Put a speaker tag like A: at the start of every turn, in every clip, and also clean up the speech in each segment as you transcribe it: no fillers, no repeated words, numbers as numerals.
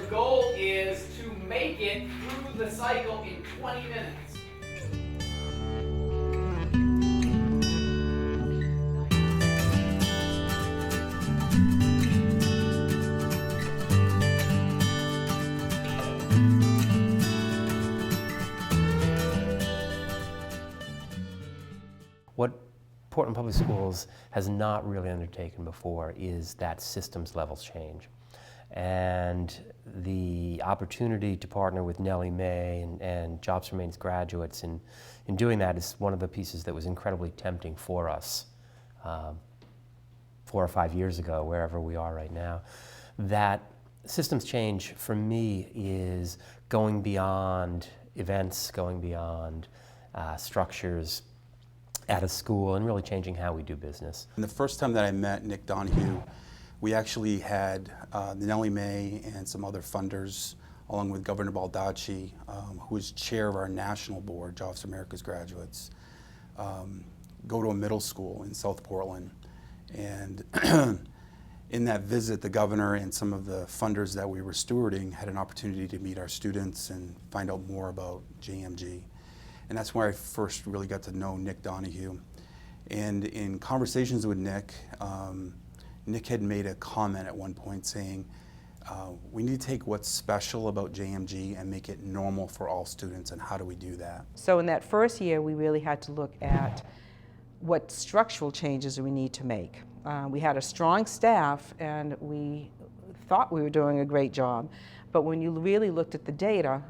A: goal is to make it through the cycle in 20 minutes.
B: What Portland Public Schools has not really undertaken before is that systems level change. And the opportunity to partner with Nellie Mae and Jobs for Maine's graduates in doing that is one of the pieces that was incredibly tempting for us 4 or 5 years ago, wherever we are right now. That systems change for me is going beyond events, going beyond structures at a school, and really changing how we do business.
C: And the first time that I met Nick Donahue, we actually had the Nellie Mae and some other funders, along with Governor Baldacci, who is chair of our national board, Jobs for America's Graduates, go to a middle school in South Portland. And in that visit, the governor and some of the funders that we were stewarding had an opportunity to meet our students and find out more about JMG. And that's where I first really got to know Nick Donahue. And in conversations with Nick, Nick had made a comment at one point saying, we need to take what's special about JMG and make it normal for all students, and how do we do that?
D: So in that first year, we really had to look at what structural changes we need to make. We had a strong staff, and we thought we were doing a great job. But when you really looked at the data,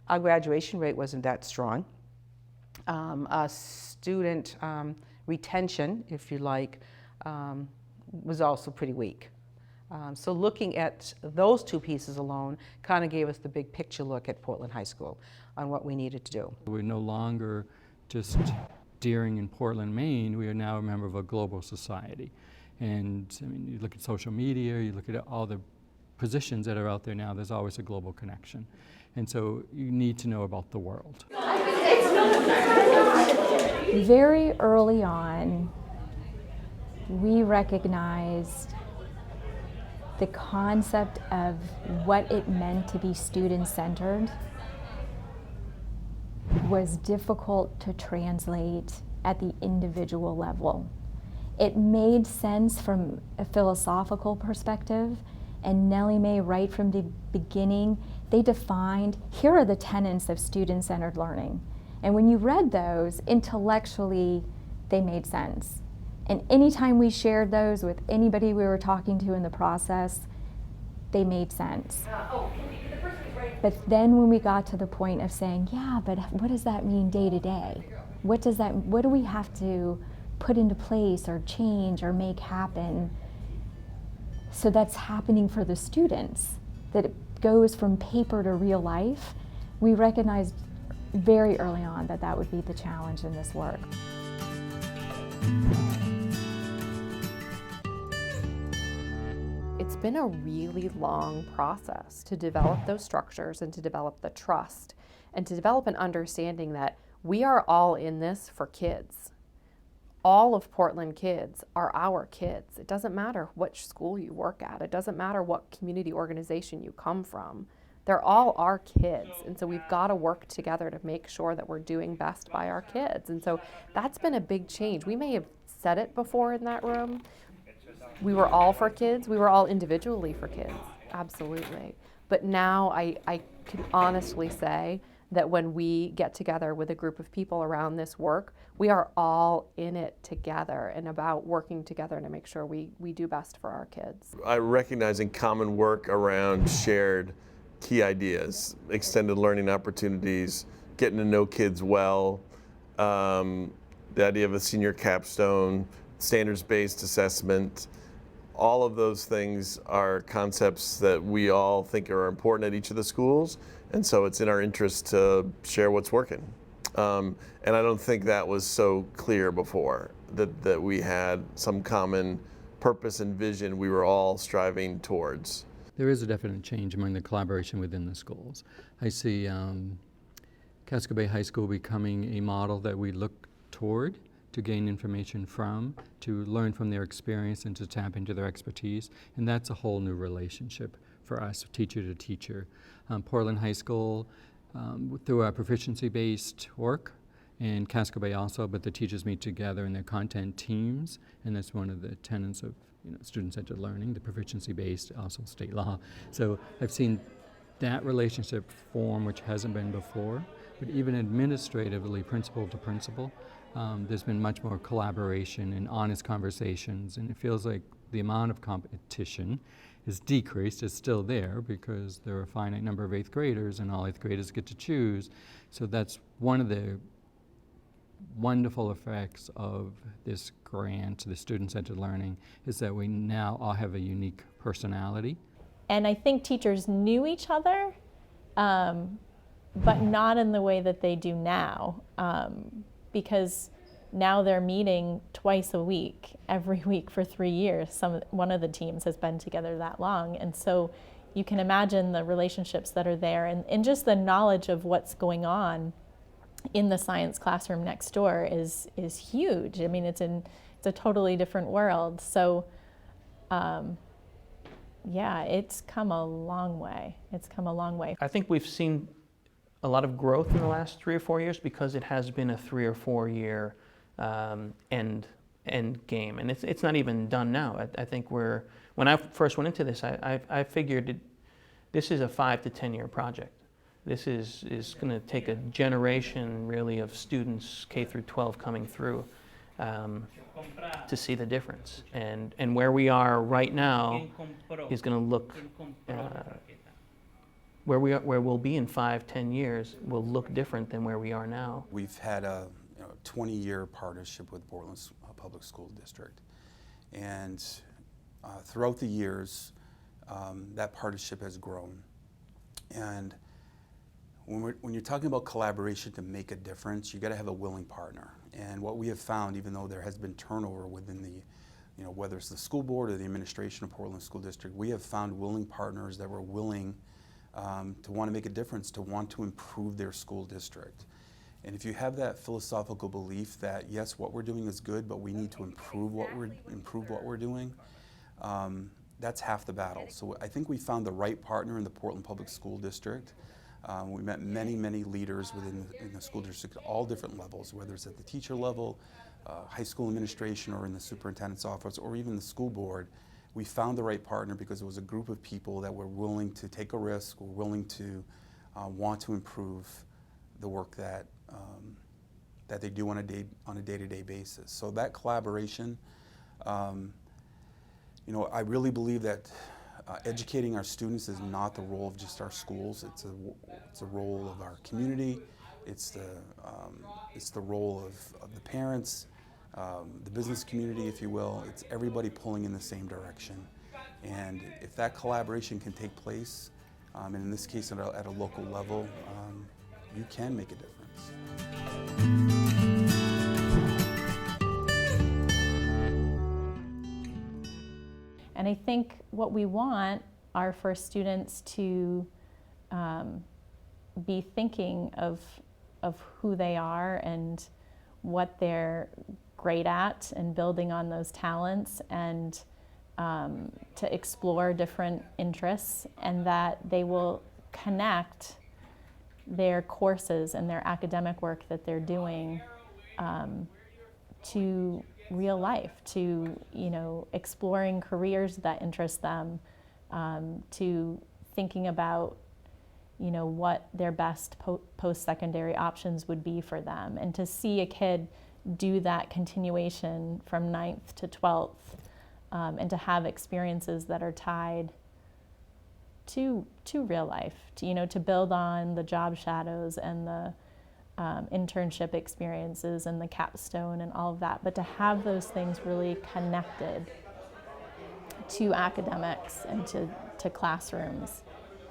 D: our graduation rate wasn't that strong. Our student retention, if you like, was also pretty weak. So looking at those two pieces alone kind of gave us the big picture look at Portland High School on what we needed to do.
E: We're no longer just Deering in Portland, Maine. We are now a member of a global society. And I mean, you look at social media, you look at all the positions that are out there now, there's always a global connection. And so you need to know about the world.
F: Very early on, we recognized the concept of what it meant to be student-centered was difficult to translate at the individual level. It made sense from a philosophical perspective, and Nellie Mae, right from the beginning, they defined, here are the tenets of student-centered learning. And when you read those, intellectually, they made sense. And anytime we shared those with anybody we were talking to in the process, they made sense. But then when we got to the point of saying, yeah, but what does that mean day to day? What do we have to put into place or change or make happen so that's happening for the students, that it goes from paper to real life? We recognized very early on that that would be the challenge in this work.
G: It's been a really long process to develop those structures and to develop the trust and to develop an understanding that we are all in this for kids. All of Portland kids are our kids. It doesn't matter which school you work at. It doesn't matter what community organization you come from. They're all our kids. And so we've got to work together to make sure that we're doing best by our kids. And so that's been a big change. We may have said it before in that room. We were all for kids. We were all individually for kids. Absolutely. But now I can honestly say that when we get together with a group of people around this work, we are all in it together and about working together to make sure we do best for our kids.
H: Recognizing common work around shared key ideas, extended learning opportunities, getting to know kids well, the idea of a senior capstone, standards-based assessment. All of those things are concepts that we all think are important at each of the schools, and so it's in our interest to share what's working. And I don't think that was so clear before, that we had some common purpose and vision we were all striving towards.
E: There is a definite change among the collaboration within the schools. I see Casco Bay High School becoming a model that we look toward to gain information from, to learn from their experience and to tap into their expertise. And that's a whole new relationship for us, teacher to teacher. Portland High School, through our proficiency-based work, and Casco Bay also, but the teachers meet together in their content teams, and that's one of the tenets of student-centered learning, the proficiency-based, also state law. So I've seen that relationship form, which hasn't been before, but even administratively, principal to principal, there's been much more collaboration and honest conversations, and it feels like the amount of competition is decreased. It's still there because there are a finite number of 8th graders and all 8th graders get to choose. So that's one of the wonderful effects of this grant, the student-centered learning, is that we now all have a unique personality.
I: And I think teachers knew each other, but not in the way that they do now, because now they're meeting twice a week, every week for 3 years. One of the teams has been together that long, and so you can imagine the relationships that are there, and just the knowledge of what's going on in the science classroom next door is huge. I mean, it's a totally different world. So, yeah, it's come a long way. It's come a long way.
J: I think we've seen a lot of growth in the last 3 or 4 years because it has been a 3 or 4 year end game, and it's not even done now. I think when I first went into this, I figured this is a 5 to 10 year project. This is going to take a generation really of students K through 12 coming through to see the difference, and where we are right now is going to look where we'll be in 5-10 years will look different than where we are now.
C: We've had a 20-year partnership with Portland Public School District, and throughout the years that partnership has grown. And when you're talking about collaboration to make a difference, you got to have a willing partner. And what we have found, even though there has been turnover within the, whether it's the school board or the administration of Portland School District, we have found willing partners that were willing to want to make a difference, to want to improve their school district. And if you have that philosophical belief that yes, what we're doing is good, but we need to improve what we're doing, that's half the battle. So I think we found the right partner in the Portland Public School District. We met many leaders within the school district at all different levels, whether it's at the teacher level, high school administration, or in the superintendent's office, or even the school board. We found the right partner because it was a group of people that were willing to take a risk, were willing to want to improve the work that they do on a day-to-day basis. So that collaboration, I really believe that educating our students is not the role of just our schools. It's a role of our community. It's the role of the parents, the business community, if you will. It's everybody pulling in the same direction. And if that collaboration can take place, and in this case at a local level, you can make a difference.
I: And I think what we want are for students to be thinking of who they are and what they're great at, and building on those talents, and to explore different interests, and that they will connect their courses and their academic work that they're doing to real life, to exploring careers that interest them, to thinking about what their best post-secondary options would be for them, and to see a kid do that continuation from 9th to 12th, and to have experiences that are tied to real life, to build on the job shadows and the internship experiences and the capstone and all of that, but to have those things really connected to academics and to classrooms,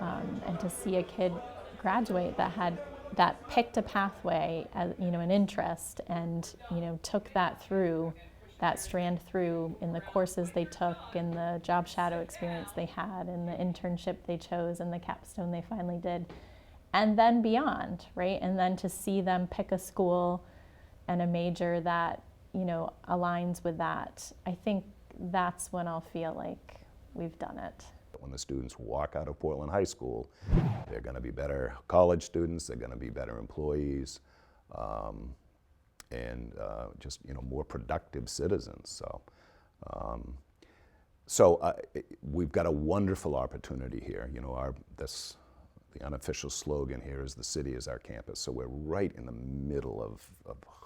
I: and to see a kid graduate that picked a pathway as an interest, and took that strand through in the courses they took, in the job shadow experience they had, in the internship they chose, and the capstone they finally did. And then beyond, right? And then to see them pick a school and a major that aligns with that, I think that's when I'll feel like we've done it.
K: When the students walk out of Portland High School, they're going to be better college students, they're going to be better employees, and just more productive citizens. So we've got a wonderful opportunity here. The unofficial slogan here is "The city is our campus." So we're right in the middle of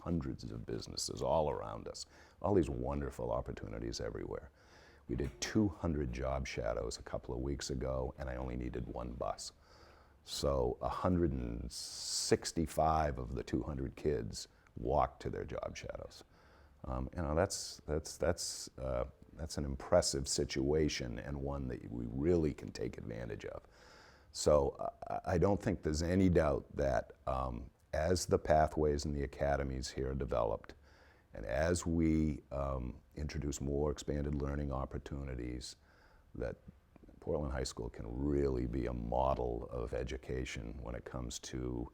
K: hundreds of businesses all around us. All these wonderful opportunities everywhere. We did 200 job shadows a couple of weeks ago, and I only needed one bus. So 165 of the 200 kids walked to their job shadows. That's an impressive situation, and one that we really can take advantage of. So I don't think there's any doubt that as the pathways and the academies here are developed, and as we introduce more expanded learning opportunities, that Portland High School can really be a model of education when it comes to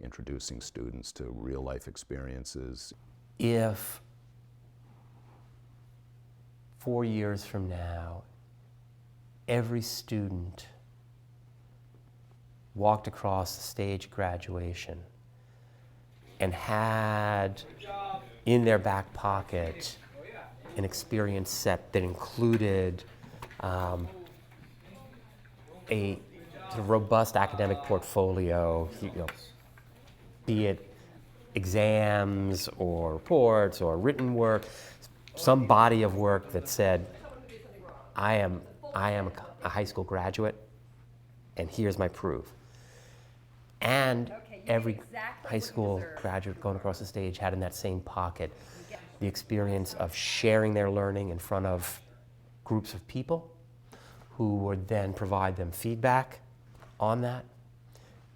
K: introducing students to real life experiences.
B: If 4 years from now, every student walked across the stage of graduation and had in their back pocket an experience set that included a robust academic portfolio, be it exams or reports or written work, some body of work that said, I am a high school graduate, and here's my proof. And every high school graduate going across the stage had in that same pocket the experience of sharing their learning in front of groups of people who would then provide them feedback on that.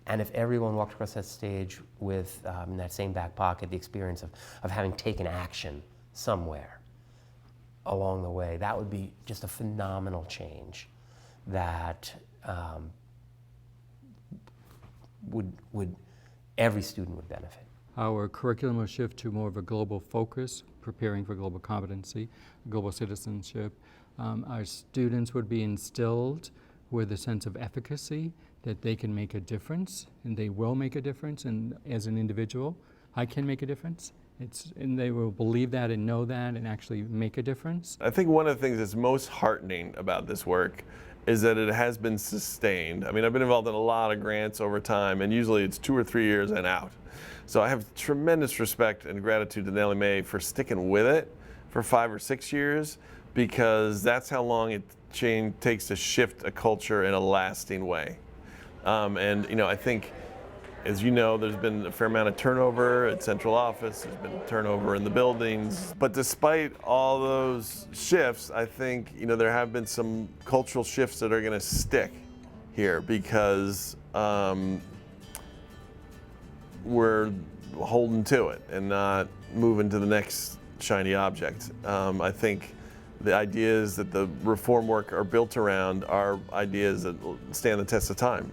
B: And if everyone walked across that stage with, in that same back pocket, the experience of having taken action somewhere along the way, that would be just a phenomenal change that every student would benefit.
E: Our curriculum will shift to more of a global focus, preparing for global competency, global citizenship. Our students would be instilled with a sense of efficacy, that they can make a difference, and they will make a difference, and as an individual, I can make a difference. And they will believe that and know that and actually make a difference.
H: I think one of the things that's most heartening about this work is that it has been sustained. I mean, I've been involved in a lot of grants over time, and usually it's 2 or 3 years and out. So I have tremendous respect and gratitude to Nellie Mae for sticking with it for 5 or 6 years, because that's how long it takes to shift a culture in a lasting way. I think, as you know, there's been a fair amount of turnover at central office, there's been turnover in the buildings. But despite all those shifts, I think, there have been some cultural shifts that are going to stick here, because we're holding to it and not moving to the next shiny object. I think the ideas that the reform work are built around are ideas that will stand the test of time.